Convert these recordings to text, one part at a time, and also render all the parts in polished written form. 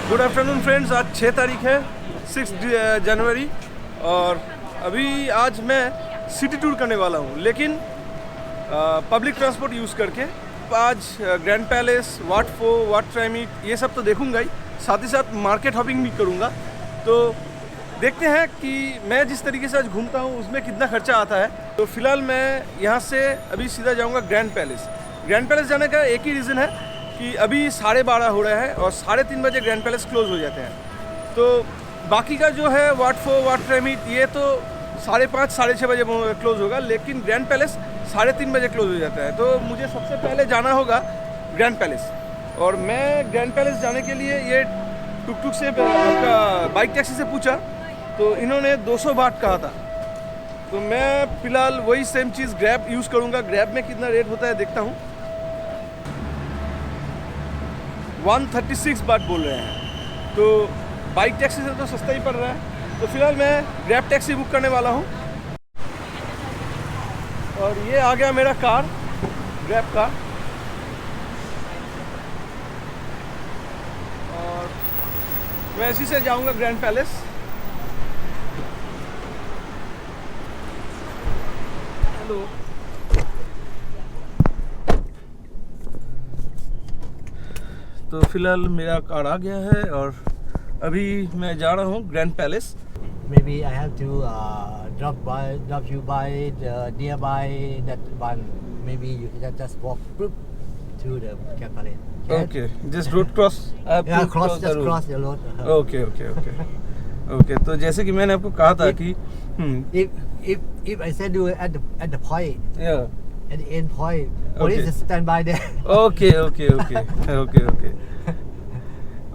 Good afternoon friends, आज 6 तारीख है, 6 जनवरी। और अभी आज मैं सिटी टूर करने वाला हूँ, लेकिन पब्लिक ट्रांसपोर्ट यूज़ करके। आज ग्रैंड पैलेस, वाट फो, वाट ट्राइमिट ये सब तो देखूँगा ही, साथ ही साथ मार्केट हॉपिंग भी करूँगा। तो देखते हैं कि मैं जिस तरीके से आज घूमता हूँ उसमें कितना खर्चा आता है। तो फिलहाल मैं यहाँ से अभी सीधा जाऊँगा ग्रैंड पैलेस। ग्रैंड पैलेस जाने का एक ही रीज़न है कि अभी 12:30 हो रहा है और 3:30 बजे ग्रैंड पैलेस क्लोज़ हो जाते हैं। तो बाकी का जो है वाट फो, वाट ट्राइमिट ये तो 5:30 साढ़े 6 बजे क्लोज़ होगा, लेकिन ग्रैंड पैलेस 3:30 बजे क्लोज़ हो जाता है। तो मुझे सबसे पहले जाना होगा ग्रैंड पैलेस। और मैं ग्रैंड पैलेस जाने के लिए ये टुक से आपका बाइक टैक्सी से पूछा तो इन्होंने 200 बाट कहा था। तो मैं फ़िलहाल वही सेम चीज़ ग्रैब यूज़ करूँगा। ग्रैब में कितना रेट होता है देखता हूँ। 136 बात बोल रहे हैं, तो बाइक टैक्सी से तो सस्ता ही पड़ रहा है। तो फिलहाल मैं ग्रैब टैक्सी बुक करने वाला हूँ। और ये आ गया मेरा कार, ग्रैब का। और मैं इसी से जाऊँगा ग्रैंड पैलेस। हेलो, तो फिलहाल मेरा कार आ गया है और अभी मैं जा रहा हूँ grand palace. Maybe I have to drop you by the nearby that one. Maybe you can just walk to the Capital. Okay, just road cross. Yeah, cross the road. Okay. तो जैसे कि मैंने आपको कहा था कि If I send you at the point, yeah. at the end point, police just stand by there.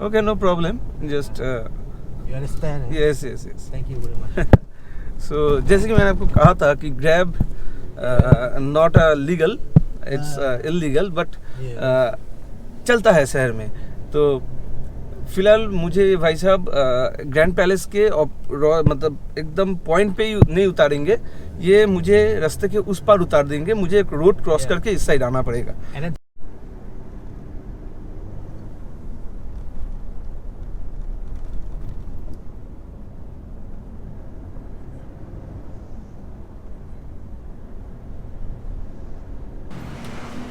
Okay, no problem. Just You understand? yes. Thank you very much. So जैसे कि मैंने आपको कहा था कि Grab not legal, it's illegal, but चलता है शहर में। तो फिलहाल मुझे भाई साहब ग्रैंड पैलेस के मतलब एकदम पॉइंट पे ही नहीं उतारेंगे, ये मुझे रास्ते के उस पार उतार देंगे। मुझे एक रोड क्रॉस करके इस साइड आना पड़ेगा।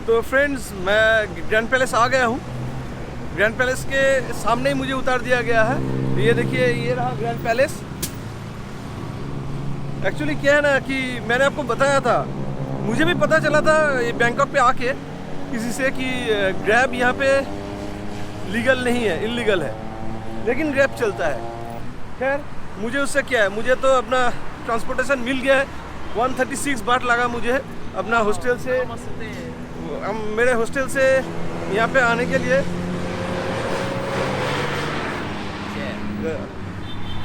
तो फ्रेंड्स, मैं ग्रैंड पैलेस आ गया हूँ। ग्रैंड पैलेस के सामने ही मुझे उतार दिया गया है। तो ये देखिए, ये रहा ग्रैंड पैलेस। एक्चुअली क्या है ना कि मैंने आपको बताया था, मुझे भी पता चला था ये बैंकॉक पे आके किसी से कि ग्रैब यहाँ पे लीगल नहीं है, इलीगल है, लेकिन ग्रैब चलता है। खैर, मुझे उससे क्या है, मुझे तो अपना ट्रांसपोर्टेशन मिल गया है। 136 बाट लगा मुझे अपना हॉस्टल से, मेरे हॉस्टल से यहाँ पे आने के लिए।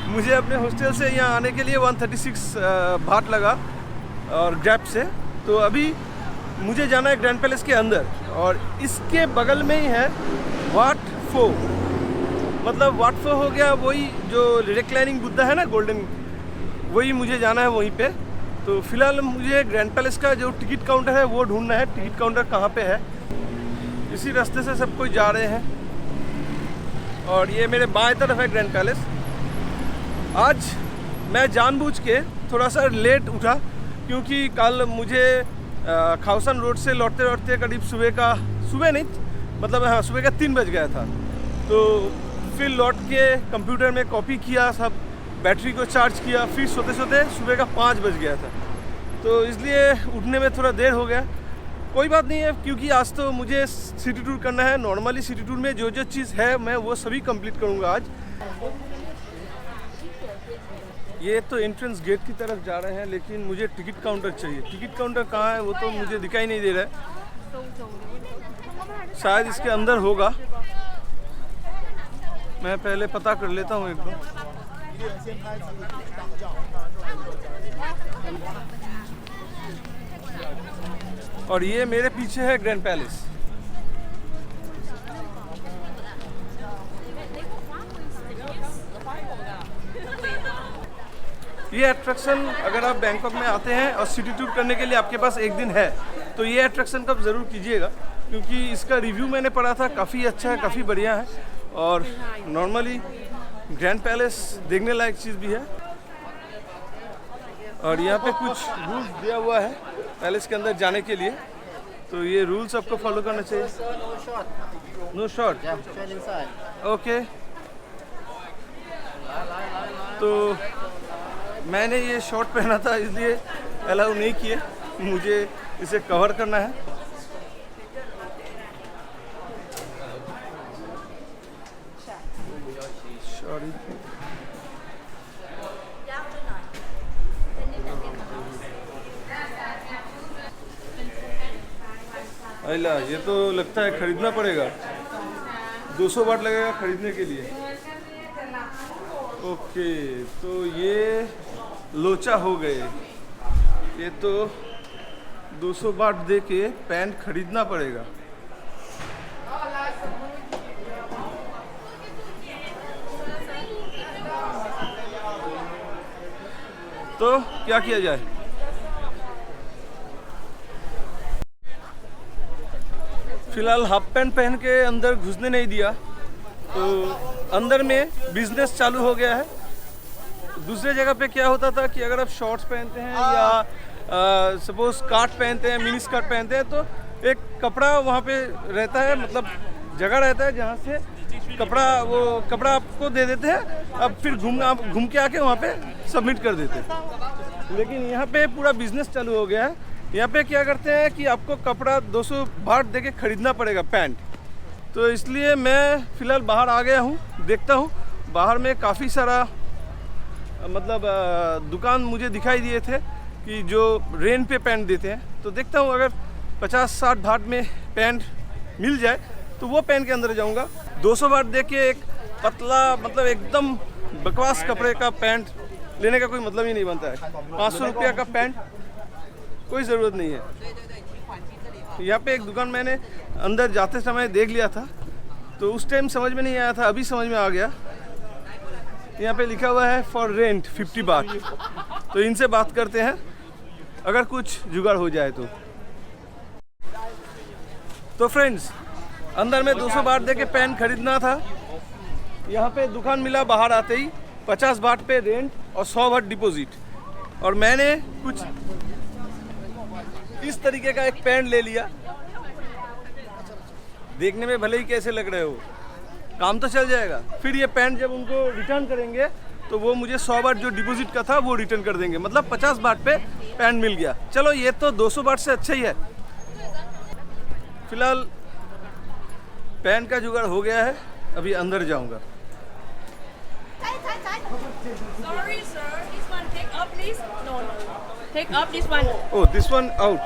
मुझे अपने हॉस्टल से यहाँ आने के लिए 136 बाट लगा और ग्रैब से। तो अभी मुझे जाना है ग्रैंड पैलेस के अंदर, और इसके बगल में ही है वाट फो। मतलब वाट फो हो गया वही जो रिक्लाइनिंग बुद्धा है ना, गोल्डन, वही मुझे जाना है वहीं पे। तो फिलहाल मुझे ग्रैंड पैलेस का जो टिकट काउंटर है वो ढूंढना है। टिकट काउंटर कहाँ पे है? इसी रास्ते से सब कोई जा रहे हैं। और ये मेरे बाएं तरफ है ग्रैंड पैलेस। आज मैं जानबूझ के थोड़ा सा लेट उठा, क्योंकि कल मुझे खाउसन रोड से लौटते लौटते करीब सुबह का 3 बज गया था। तो फिर लौट के कंप्यूटर में कॉपी किया, सब बैटरी को चार्ज किया, फिर सोते सोते सुबह का 5 बज गया था। तो इसलिए उठने में थोड़ा देर हो गया। कोई बात नहीं है, क्योंकि आज तो मुझे सिटी टूर करना है। नॉर्मली सिटी टूर में जो जो चीज़ है मैं वो सभी कंप्लीट करूँगा आज। ये तो एंट्रेंस गेट की तरफ जा रहे हैं, लेकिन मुझे टिकट काउंटर चाहिए। टिकट काउंटर कहाँ है वो तो मुझे दिखाई नहीं दे रहा है। शायद इसके अंदर होगा, मैं पहले पता कर लेता हूँ एक बार। और ये मेरे पीछे है ग्रैंड पैलेस। ये अट्रैक्शन अगर आप बैंकॉक में आते हैं और सिटी टूर करने के लिए आपके पास एक दिन है, तो ये अट्रैक्शन कब ज़रूर कीजिएगा, क्योंकि इसका रिव्यू मैंने पढ़ा था, काफ़ी अच्छा है, काफ़ी बढ़िया है। और नॉर्मली ग्रैंड पैलेस देखने लायक चीज़ भी है। और यहाँ पे कुछ रूल्स दिया हुआ है पैलेस के अंदर जाने के लिए, तो ये रूल्स आपको फॉलो करना चाहिए। No shot, okay. तो मैंने ये शॉर्ट पहना था इसलिए अलाउ नहीं किए, मुझे इसे कवर करना है। सॉरी, अला ये तो लगता है खरीदना पड़ेगा, 200 बाट लगेगा खरीदने के लिए। ओके, तो ये लोचा हो गए, ये तो 200 बाट दे के पैंट खरीदना पड़ेगा। तो क्या किया जाए? फिलहाल हाफ पैंट पहन के अंदर घुसने नहीं दिया, तो अंदर में बिजनेस चालू हो गया है। दूसरे जगह पे क्या होता था कि अगर आप शॉर्ट्स पहनते हैं या सपोज स्कर्ट पहनते हैं, मिनी स्कर्ट पहनते हैं, तो एक कपड़ा वहाँ पे रहता है, मतलब जगह रहता है जहाँ से कपड़ा आपको दे देते हैं, अब फिर घूम के आके वहाँ पे सबमिट कर देते हैं। लेकिन यहाँ पे पूरा बिजनेस चालू हो गया है। यहाँ पे क्या करते हैं कि आपको कपड़ा 200 बाट दे के खरीदना पड़ेगा पैंट। तो इसलिए मैं फ़िलहाल बाहर आ गया हूँ, देखता हूँ बाहर में काफ़ी सारा मतलब दुकान मुझे दिखाई दिए थे कि जो रेंट पे पैंट देते हैं। तो देखता हूँ अगर 50-60 बाट में पैंट मिल जाए तो वो पैंट के अंदर जाऊँगा। 200 बाट दे के एक पतला मतलब एकदम बकवास कपड़े का पैंट लेने का कोई मतलब ही नहीं बनता है। 500 रुपया का पैंट कोई ज़रूरत नहीं है। यहाँ पे एक दुकान मैंने अंदर जाते समय देख लिया था, तो उस टाइम समझ में नहीं आया था, अभी समझ में आ गया। यहाँ पे लिखा हुआ है फॉर रेंट 50 बाट। तो इनसे बात करते हैं अगर कुछ जुगाड़ हो जाए तो फ्रेंड्स, अंदर में 200 बाट दे के पेन खरीदना था। यहाँ पे दुकान मिला बाहर आते ही 50 बाट पे रेंट और 100 बाट डिपॉजिट। और मैंने कुछ इस तरीके का एक पैंट ले लिया। देखने में भले ही कैसे लग रहे हो, काम तो चल जाएगा। फिर ये पैंट जब उनको रिटर्न करेंगे तो वो मुझे 100 बाट जो डिपॉजिट का था वो रिटर्न कर देंगे, मतलब 50 बाट पे पैंट मिल गया। चलो ये तो 200 बाट से अच्छा ही है। फिलहाल पैंट का जुगाड़ हो गया है, अभी अंदर जाऊंगा। Sorry, sir. This one take up, please. No. Take up this one. Oh, this one out.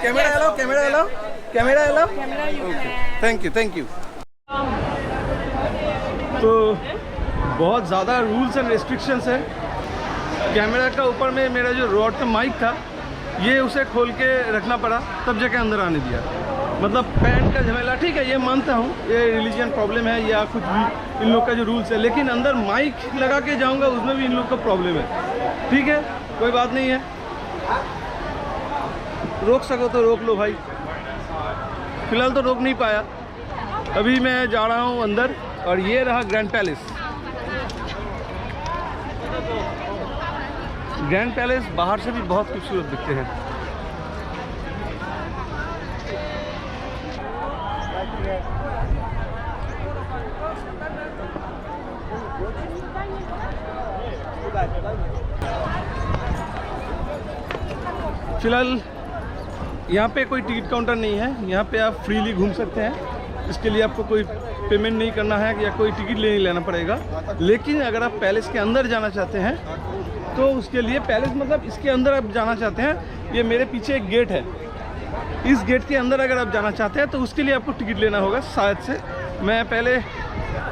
Camera Yes. allow, camera allow, camera allow. Camera you Okay. can. Thank you, thank you. तो बहुत ज़्यादा rules and restrictions है। Camera का ऊपर में मेरा जो rod का माइक था, ये उसे खोल के रखना पड़ा, तब जाके अंदर आने दिया। मतलब पैंट का झमेला ठीक है, ये मानता हूँ, ये रिलीजन प्रॉब्लम है या कुछ भी इन लोग का जो रूल्स है, लेकिन अंदर माइक लगा के जाऊँगा उसमें भी इन लोग का प्रॉब्लम है। ठीक है, कोई बात नहीं है, रोक सको तो रोक लो भाई। फिलहाल तो रोक नहीं पाया। अभी मैं जा रहा हूँ अंदर, और ये रहा ग्रैंड पैलेस। ग्रैंड पैलेस बाहर से भी बहुत खूबसूरत दिखते हैं। फिलहाल यहाँ पे कोई टिकट काउंटर नहीं है, यहाँ पे आप फ्रीली घूम सकते हैं। इसके लिए आपको कोई पेमेंट नहीं करना है या कोई टिकट नहीं लेना पड़ेगा। लेकिन अगर आप पैलेस के अंदर जाना चाहते हैं तो उसके लिए, पैलेस मतलब इसके अंदर आप जाना चाहते हैं, ये मेरे पीछे एक गेट है, इस गेट के अंदर अगर आप जाना चाहते हैं तो उसके लिए आपको टिकट लेना होगा शायद से। मैं पहले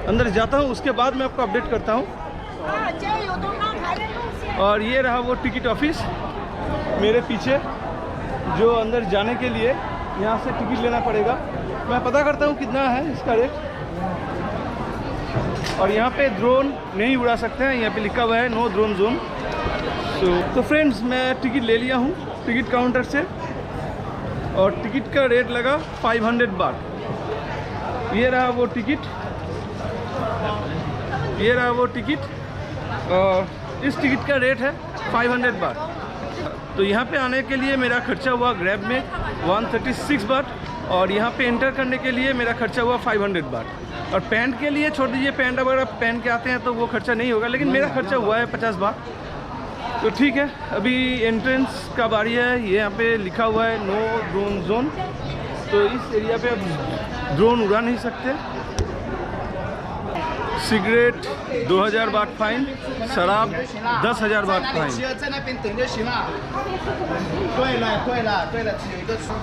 अंदर जाता हूँ, उसके बाद मैं आपको अपडेट करता हूँ। और ये रहा वो टिकट ऑफिस मेरे पीछे, जो अंदर जाने के लिए यहाँ से टिकट लेना पड़ेगा। मैं पता करता हूँ कितना है इसका रेट। और यहाँ पे ड्रोन नहीं उड़ा सकते हैं, यहाँ पे लिखा हुआ है नो ड्रोन जोन। तो फ्रेंड्स, मैं टिकट ले लिया हूँ टिकट काउंटर से, और टिकट का रेट लगा 500 बाट। ये रहा वो टिकट, ये रहा वो टिकट, और इस टिकट का रेट है 500 बाट। तो यहाँ पे आने के लिए मेरा खर्चा हुआ ग्रैब में 136 बाट, और यहाँ पे एंटर करने के लिए मेरा खर्चा हुआ 500 बाट। और पैंट के लिए छोड़ दीजिए, पैंट अगर आप पहन के आते हैं तो वो खर्चा नहीं होगा, लेकिन मेरा खर्चा हुआ है 50 बाट। तो ठीक है, अभी एंट्रेंस का बारी है। ये यहाँ पे लिखा हुआ है नो ड्रोन जोन, तो इस एरिया पे आप ड्रोन उड़ा नहीं सकते। सिगरेट 2000 बाट फाइन, शराब 10,000 बाट फाइन। 在那边等就行了。对了，只有一个出。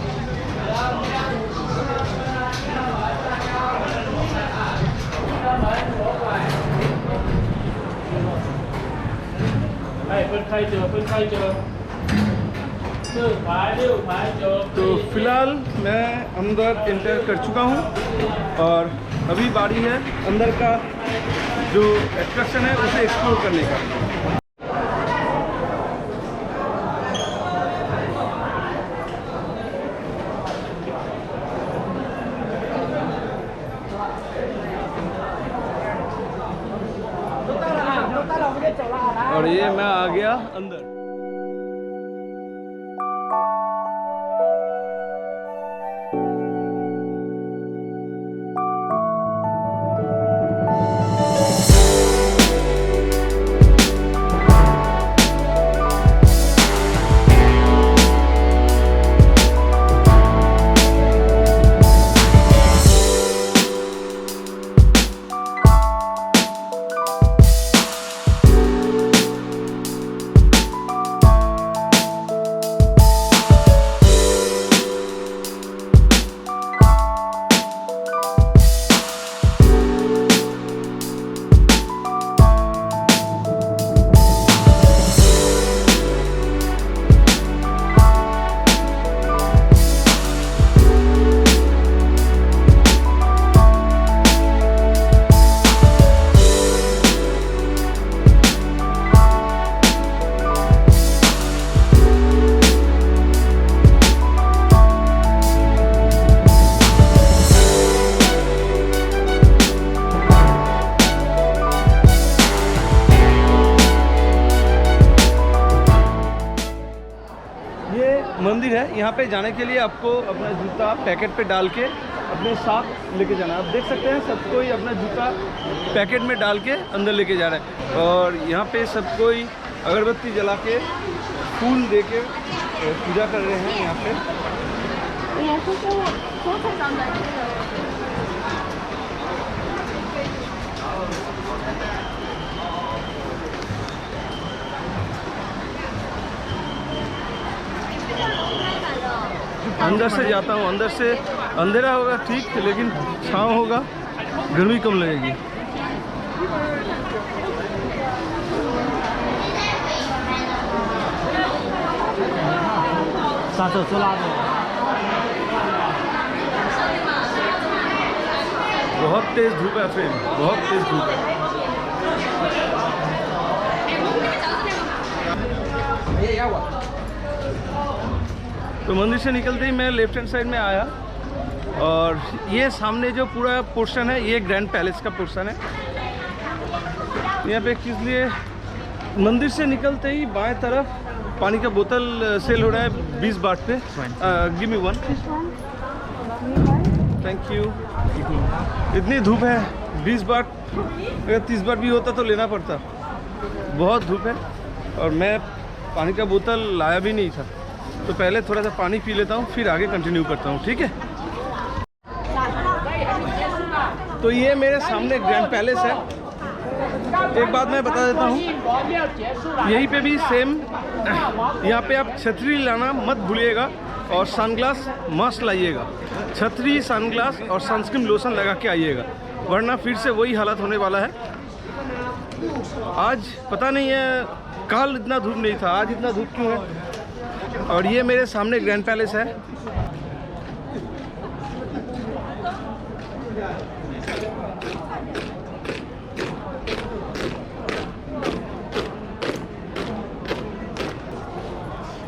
तो फिलहाल मैं अंदर एंटर कर चुका हूँ, और अभी बारी है अंदर का जो एट्रैक्शन है उसे एक्सप्लोर करने का। और ये मैं आ गया अंदर। मंदिर है। यहाँ पे जाने के लिए आपको अपना जूता पैकेट पे डाल के अपने साथ लेके जाना है। आप देख सकते हैं सब कोई अपना जूता पैकेट में डाल के अंदर लेके जा रहा है, और यहाँ पे सब कोई अगरबत्ती जला के फूल दे के पूजा कर रहे हैं यहाँ पे। अंदर से जाता हूँ, अंदर से अंधेरा होगा ठीक, लेकिन छाँव होगा, गर्मी कम लगेगी। बहुत तेज धूप है फ्रेंड, बहुत तेज धूप है। तो मंदिर से निकलते ही मैं लेफ्ट हैंड साइड में आया, और ये सामने जो पूरा पोर्शन है ये ग्रैंड पैलेस का पोर्शन है। यहाँ पे किस लिए मंदिर से निकलते ही बाएं तरफ पानी का बोतल सेल हो रहा है 20 बाट पे। Give me 1 thank you. इतनी धूप है, 20 बाट, अगर 30 बाट भी होता तो लेना पड़ता। बहुत धूप है, और मैं पानी का बोतल लाया भी नहीं था, तो पहले थोड़ा सा पानी पी लेता हूँ, फिर आगे कंटिन्यू करता हूँ, ठीक है। तो ये मेरे सामने ग्रैंड पैलेस है। एक बात मैं बता देता हूँ, यहीं पे भी सेम, यहाँ पे आप छतरी लाना मत भूलिएगा, और सनग्लास मस्ट लाइएगा। छतरी, सनग्लास और सनस्क्रीन लोशन लगा के आइएगा, वरना फिर से वही हालत होने वाला है। आज पता नहीं है, कल इतना धूप नहीं था, आज इतना धूप क्यों है। और ये मेरे सामने ग्रैंड पैलेस है।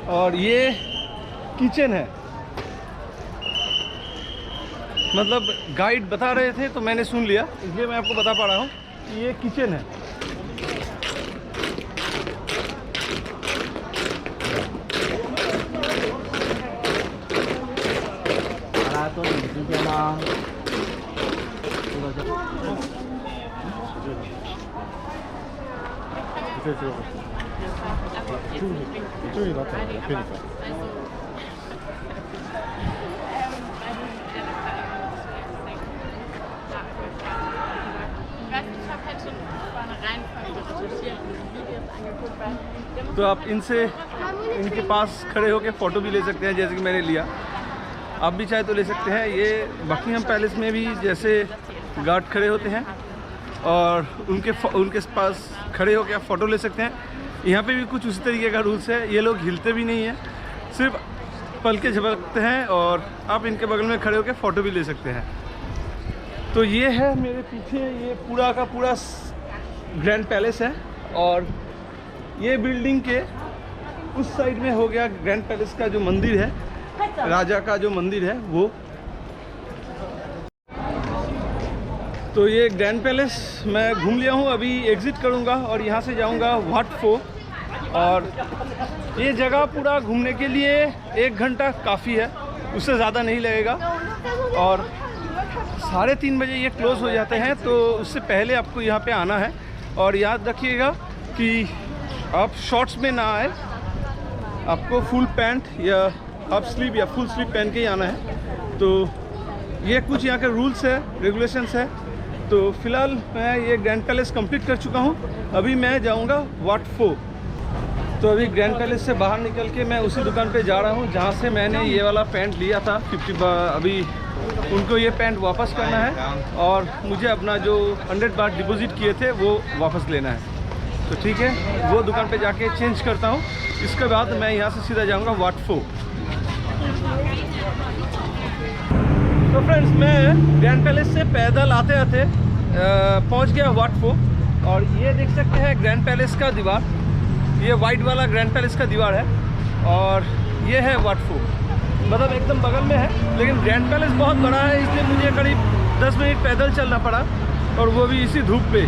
और ये किचन है, मतलब गाइड बता रहे थे तो मैंने सुन लिया, इसलिए मैं आपको बता पा रहा हूँ। ये किचन है। 이쪽이 낫다. 옆이니까. तो आप इनसे इनके पास खड़े होकर फ़ोटो भी ले सकते हैं, जैसे कि मैंने लिया। आप भी चाहे तो ले सकते हैं। ये बकिंघम पैलेस में भी जैसे गार्ड खड़े होते हैं और उनके पास खड़े होकर आप फ़ोटो ले सकते हैं। यहाँ पे भी कुछ उसी तरीके का रूल्स है। ये लोग हिलते भी नहीं हैं, सिर्फ पल के झपकते हैं और आप इनके बगल में खड़े होकर फ़ोटो भी ले सकते हैं। तो ये है मेरे पीछे, ये पूरा का पूरा ग्रैंड पैलेस है और ये बिल्डिंग के उस साइड में हो गया ग्रैंड पैलेस का जो मंदिर है, राजा का जो मंदिर है वो। तो ये ग्रैंड पैलेस मैं घूम लिया हूँ। अभी एग्ज़िट करूँगा और यहाँ से जाऊँगा वाट फो। और ये जगह पूरा घूमने के लिए 1 घंटा काफ़ी है, उससे ज़्यादा नहीं लगेगा। और 3:30 बजे ये क्लोज़ हो जाते हैं, तो उससे पहले आपको यहाँ पे आना है। और याद रखिएगा कि आप शॉर्ट्स में ना आए, आपको फुल पैंट या हाफ स्लीव या फुल स्लीव पहन के ही आना है। तो ये कुछ यहाँ के रूल्स है, रेगुलेशंस है। तो फ़िलहाल मैं ये ग्रैंड पैलेस कंप्लीट कर चुका हूँ। अभी मैं जाऊँगा वाट फो। तो अभी ग्रैंड पैलेस से बाहर निकल के मैं उसी दुकान पे जा रहा हूँ जहाँ से मैंने ये वाला पैंट लिया था 50। अभी उनको ये पैंट वापस करना है और मुझे अपना जो 100 बार डिपॉजिट किए थे वो वापस लेना है। तो ठीक है, वो दुकान पे जाके चेंज करता हूँ। इसके बाद मैं यहाँ से सीधा जाऊँगा वाट फो। तो फ्रेंड्स, मैं ग्रैंड पैलेस से पैदल आते आते पहुँच गया वाट फो। और ये देख सकते हैं ग्रैंड पैलेस का दीवार, ये वाइट वाला ग्रैंड पैलेस का दीवार है और ये है वाट फो। मतलब एकदम बगल में है, लेकिन ग्रैंड पैलेस बहुत बड़ा है, इसलिए मुझे करीब 10 मिनट पैदल चलना पड़ा, और वो भी इसी धूप पे।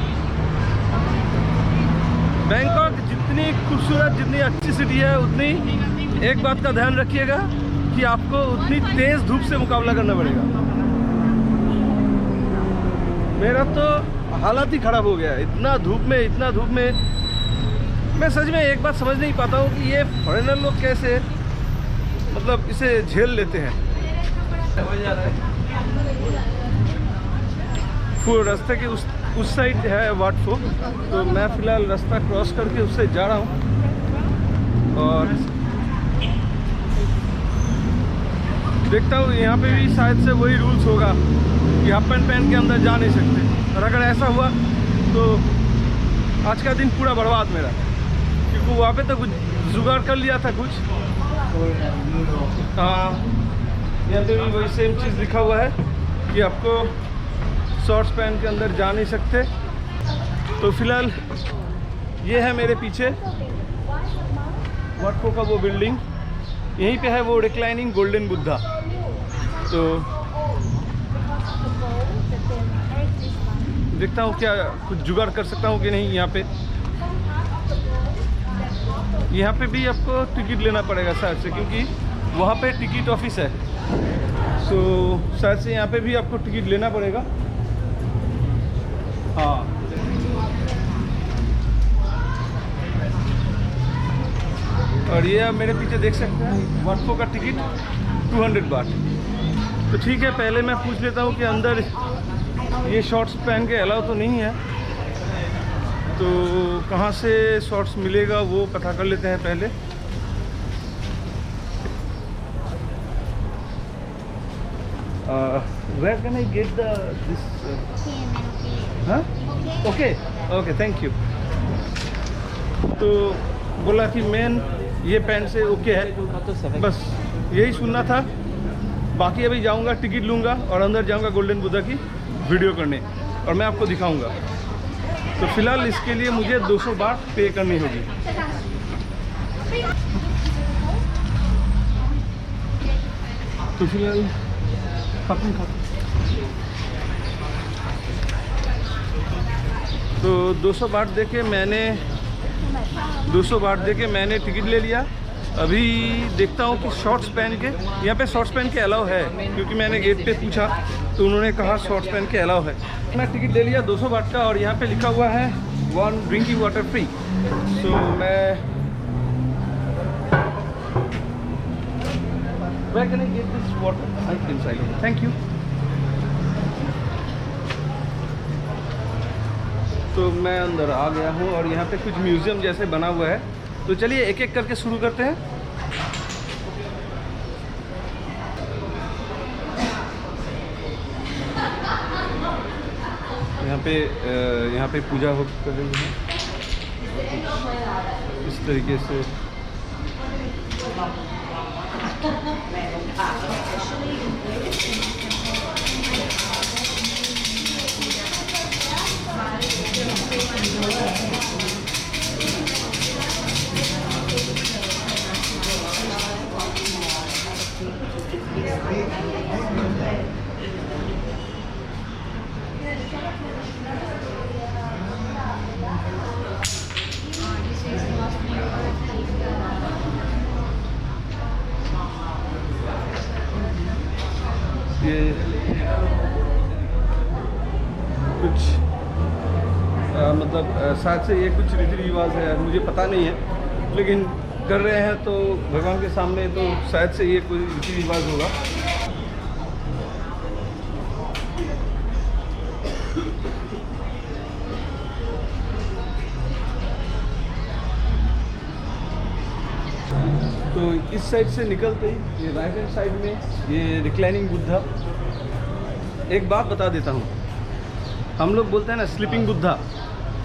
बैंकॉक जितनी खूबसूरत, जितनी अच्छी सिटी है, उतनी एक बात का ध्यान रखिएगा कि आपको उतनी तेज़ धूप से मुकाबला करना पड़ेगा। मेरा तो हालत ही ख़राब हो गया, इतना धूप में। मैं सच में एक बात समझ नहीं पाता हूँ कि ये फॉरेनर लोग कैसे मतलब इसे झेल लेते हैं। फुल रास्ते के उस साइड है वाट फो। तो मैं फ़िलहाल रास्ता क्रॉस करके उससे जा रहा हूँ और देखता हूँ। यहाँ पे भी शायद से वही रूल्स होगा कि हाफ पैंट पहन के अंदर जा नहीं सकते। और अगर ऐसा हुआ तो आज का दिन पूरा बर्बाद मेरा, क्योंकि वहाँ पे तो कुछ जुगाड़ कर लिया था कुछ। हाँ, यहाँ पे भी वही सेम चीज़ लिखा हुआ है कि आपको शॉर्ट्स पहन के अंदर जा नहीं सकते। तो फिलहाल ये है मेरे पीछे वाट फो का वो बिल्डिंग, यहीं पे है वो रिक्लाइनिंग गोल्डन बुद्धा। तो देखता हूँ क्या कुछ जुगाड़ कर सकता हूँ कि नहीं। यहाँ पे भी आपको टिकट लेना पड़ेगा शायद से, क्योंकि वहाँ पे टिकट ऑफिस है। तो शायद से यहाँ पे भी आपको टिकट लेना पड़ेगा। हाँ, और ये आप मेरे पीछे देख सकते हैं वाट फो का टिकट 200 बाट। तो ठीक है, पहले मैं पूछ लेता हूँ कि अंदर ये शॉर्ट्स पहन के अलाउ तो नहीं है, तो कहाँ से शॉर्ट्स मिलेगा वो पता कर लेते हैं पहले। Where can I get this? हाँ, ओके, थैंक यू। तो बोला कि मेन ये पैंट से ओके है, बस यही सुनना था। बाकी अभी जाऊंगा, टिकट लूँगा और अंदर जाऊंगा गोल्डन बुद्धा की वीडियो करने, और मैं आपको दिखाऊंगा। तो फिलहाल इसके लिए मुझे 200 बाट पे करनी होगी। तो फिलहाल खत्म। तो 200 बाट दे के मैंने टिकट ले लिया। अभी देखता हूँ कि शॉर्ट्स पहन के, यहाँ पे शॉर्ट्स पहन के अलाउ है, क्योंकि मैंने गेट पे पूछा तो उन्होंने कहा शॉर्ट्स पहन के अलाउ है। मैं टिकट ले लिया 200 बाट का, और यहाँ पे लिखा हुआ है 1 drinking water free. So Where can I get this water? Inside. Thank you. तो मैं अंदर आ गया हूँ और यहाँ पे कुछ म्यूजियम जैसे बना हुआ है, तो चलिए एक एक करके शुरू करते हैं। यहाँ पे पूजा हो कर रही है इस तरीके से। ये कुछ मतलब शायद से ये कुछ रीति रिवाज है, मुझे पता नहीं है, लेकिन कर रहे हैं तो भगवान के सामने, तो शायद से ये कोई रीति रिवाज होगा। तो इस साइड से निकलते ही ये राइट हैंड साइड में ये रिक्लाइनिंग बुद्धा। एक बात बता देता हूँ, हम लोग बोलते हैं ना स्लीपिंग बुद्धा,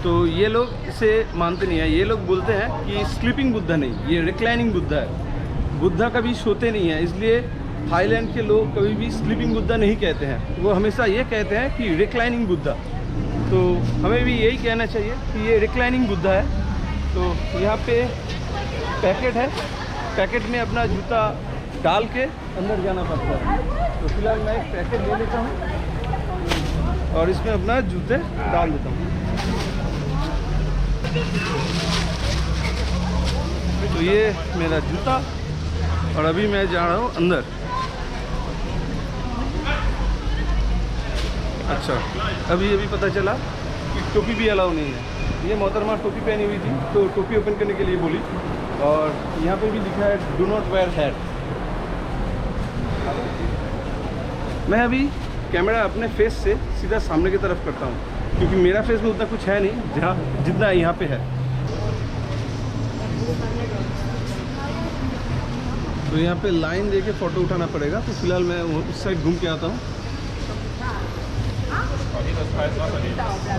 तो ये लोग इसे मानते नहीं है। ये लोग बोलते हैं कि स्लीपिंग बुद्धा नहीं, ये रिक्लाइनिंग बुद्धा है। बुद्धा कभी सोते नहीं है, इसलिए थाईलैंड के लोग कभी भी स्लीपिंग बुद्धा नहीं कहते हैं, वो हमेशा ये कहते हैं कि रिक्लाइनिंग बुद्धा। तो हमें भी यही कहना चाहिए कि ये रिक्लाइनिंग बुद्धा है। तो यहाँ पे पैकेट है, पैकेट में अपना जूता डाल के अंदर जाना पड़ता है। तो फिलहाल मैं एक पैकेट ले लेता हूँ और इसमें अपना जूते डाल देता हूँ। तो ये मेरा जूता, और अभी मैं जा रहा हूँ अंदर। अच्छा, अभी पता चला कि टोपी भी अलाउ नहीं है। ये मोहतरमा टोपी पहनी हुई थी, तो टोपी ओपन करने के लिए बोली, और यहाँ पे भी लिखा है डू नॉट वेयर हैट। मैं अभी कैमरा अपने फेस से सीधा सामने की तरफ करता हूँ, क्योंकि मेरा फेस में उतना कुछ है नहीं जहाँ जितना यहाँ पे है। तो यहाँ पे लाइन देके फ़ोटो उठाना पड़ेगा, तो फिलहाल मैं उस साइड घूम के आता हूँ।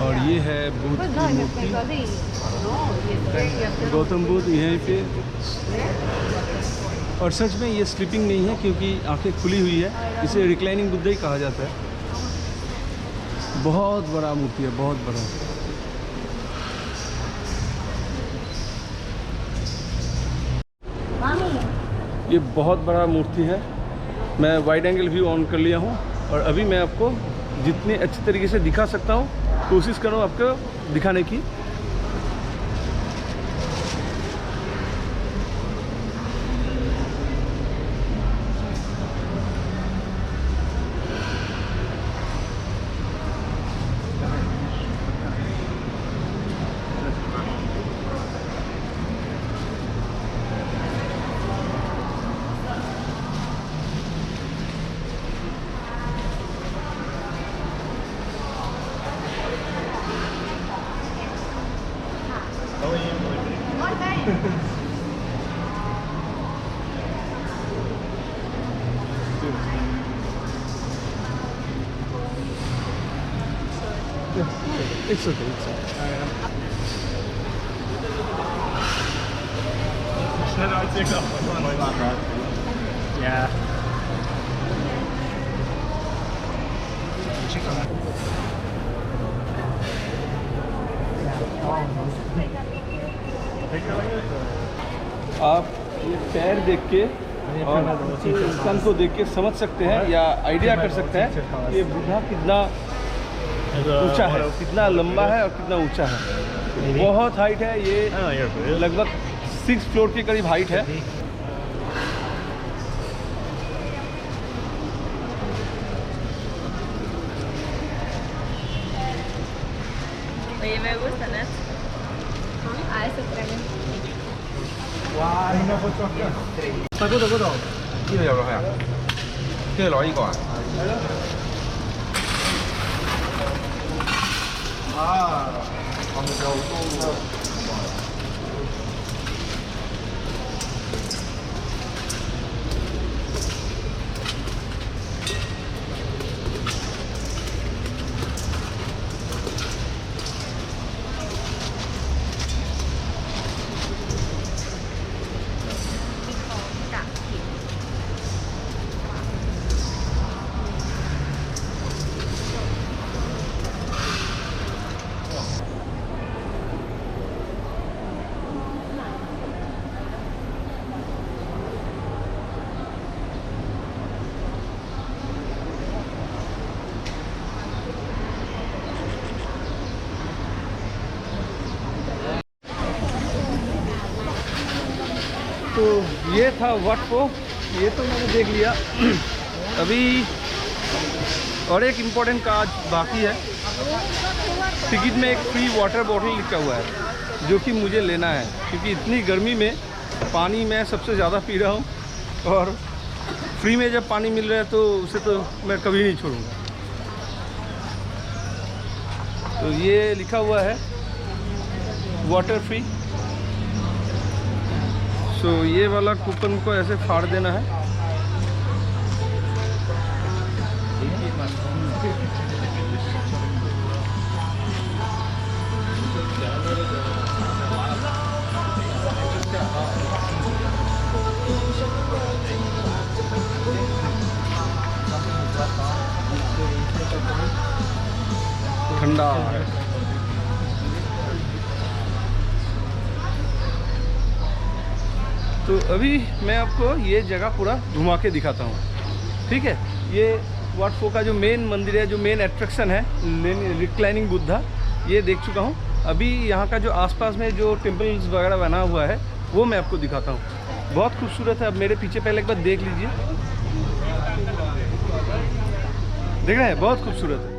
और ये है बुद्ध की मूर्ति, गौतम बुद्ध यहीं पे। और सच में ये स्लीपिंग नहीं है, क्योंकि आंखें खुली हुई है, इसे रिक्लाइनिंग बुद्धा ही कहा जाता है। बहुत बड़ा मूर्ति है, बहुत बड़ा। ये बहुत बड़ा मूर्ति है। मैं वाइड एंगल व्यू ऑन कर लिया हूँ, और अभी मैं आपको जितने अच्छी तरीके से दिखा सकता हूँ कोशिश करूँ आपको दिखाने की। It's okay, it's okay. Yeah. आप ये पैर देख के और इंसान को देख के समझ सकते हैं या आइडिया कर सकते हैं ये बुद्धा कितना ऊंचा है, कितना लंबा है और कितना ऊंचा है। बहुत हाइट है ये, लगभग 6 फ्लोर के करीब हाइट है। Oye, me gusta, ¿no? Ah, ese tren. 快嗰度嗰度，呢度游落去啊？跟住攞呢個啊？啊，咁就高喎。तो ये था वाटरफॉल, ये तो मैंने देख लिया। अभी और एक इम्पोर्टेंट काज बाकी है। टिकट में एक फ्री वाटर बॉटल लिखा हुआ है जो कि मुझे लेना है, क्योंकि इतनी गर्मी में पानी मैं सबसे ज़्यादा पी रहा हूँ और फ्री में जब पानी मिल रहा है तो उसे तो मैं कभी नहीं छोड़ूंगा। तो ये लिखा हुआ है वाटर फ्री। सो ये वाला कूपन को ऐसे फाड़ देना है। ठंडा है। तो अभी मैं आपको ये जगह पूरा घुमा के दिखाता हूँ, ठीक है। ये वाटरफॉल का जो मेन मंदिर है, जो मेन अट्रैक्शन है, रिक्लाइनिंग बुद्धा, ये देख चुका हूँ। अभी यहाँ का जो आसपास में जो टेम्पल्स वगैरह बना हुआ है वो मैं आपको दिखाता हूँ। बहुत खूबसूरत है। अब मेरे पीछे पहले एक बार देख लीजिए, देख रहे हैं, बहुत खूबसूरत है।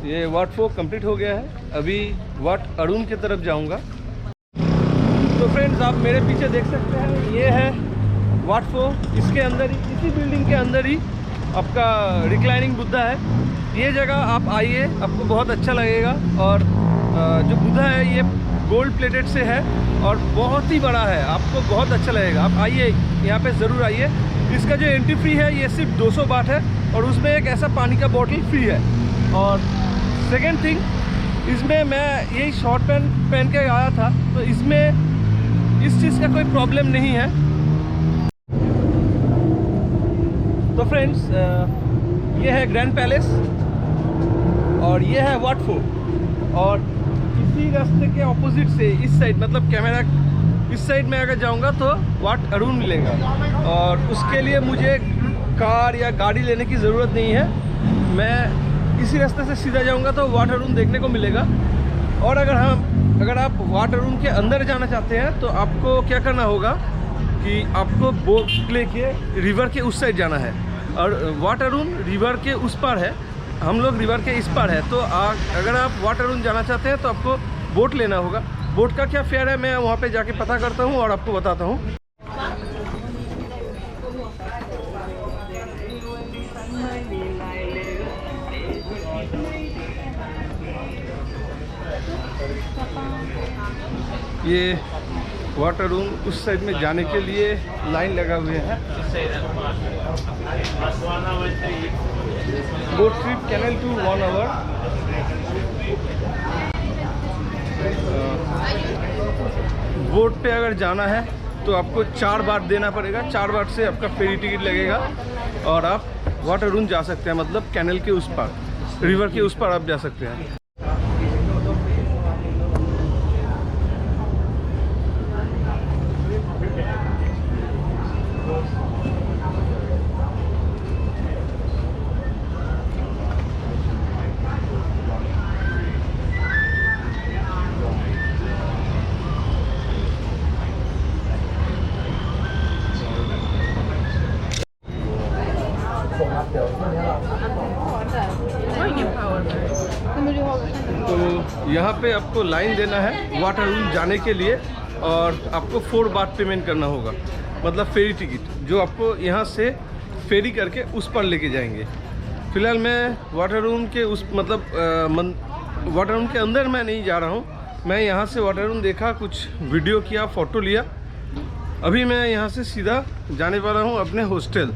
ये वाटरफॉल कंप्लीट हो गया है। अभी वाट अरुण की तरफ जाऊंगा। तो फ्रेंड्स, आप मेरे पीछे देख सकते हैं, ये है वाटरफॉल। इसके अंदर ही, इसी बिल्डिंग के अंदर ही आपका रिक्लाइनिंग बुद्धा है। ये जगह आप आइए, आपको बहुत अच्छा लगेगा। और जो बुद्धा है ये गोल्ड प्लेटेड से है और बहुत ही बड़ा है, आपको बहुत अच्छा लगेगा। आप आइए, यहाँ पे ज़रूर आइए। इसका जो एंट्री फी है ये सिर्फ 200 बाट है और उसमें एक ऐसा पानी का बॉटल फ्री है। और सेकेंड थिंग, इसमें मैं यही शॉर्ट पैंट पहन के आया था, तो इसमें इस चीज़ का कोई प्रॉब्लम नहीं है। तो फ्रेंड्स, ये है ग्रैंड पैलेस और ये है वाटरफॉल। और इसी रास्ते के ऑपोजिट से इस साइड, मतलब कैमरा इस साइड में अगर जाऊंगा तो वाट अरुण मिलेगा। और उसके लिए मुझे कार या गाड़ी लेने की ज़रूरत नहीं है। मैं इसी रास्ते से सीधा जाऊंगा तो वाट अरुण देखने को मिलेगा। और अगर आप वाट अरुण के अंदर जाना चाहते हैं तो आपको क्या करना होगा कि आपको बोट लेके रिवर के उस साइड जाना है। और वाट अरुण रिवर के उस पार है, हम लोग रिवर के इस पार है। तो अगर आप वाट अरुण जाना चाहते हैं तो आपको बोट लेना होगा। बोट का क्या फेयर है मैं वहाँ पे जाके पता करता हूँ और आपको बताता हूँ। ये वाटर रूम उस साइड में जाने के लिए लाइन लगा हुए हैं। Boat trip canal to 1 hour. Boat पे अगर जाना है तो आपको 4 बार देना पड़ेगा। 4 बार से आपका फेरी टिकट लगेगा और आप वाटर रूम जा सकते हैं, मतलब कैनल के उस पार, रिवर के उस पार आप जा सकते हैं। तो यहाँ पे आपको लाइन देना है वाटर रूम जाने के लिए और आपको 4 बार पेमेंट करना होगा, मतलब फेरी टिकट, जो आपको यहाँ से फेरी करके उस पर लेके जाएंगे। फिलहाल मैं वाटर रूम के उस वाटर रूम के अंदर मैं नहीं जा रहा हूँ। मैं यहाँ से वाटर रूम देखा, कुछ वीडियो किया, फ़ोटो लिया। अभी मैं यहाँ से सीधा जाने वाला हूँ अपने हॉस्टल।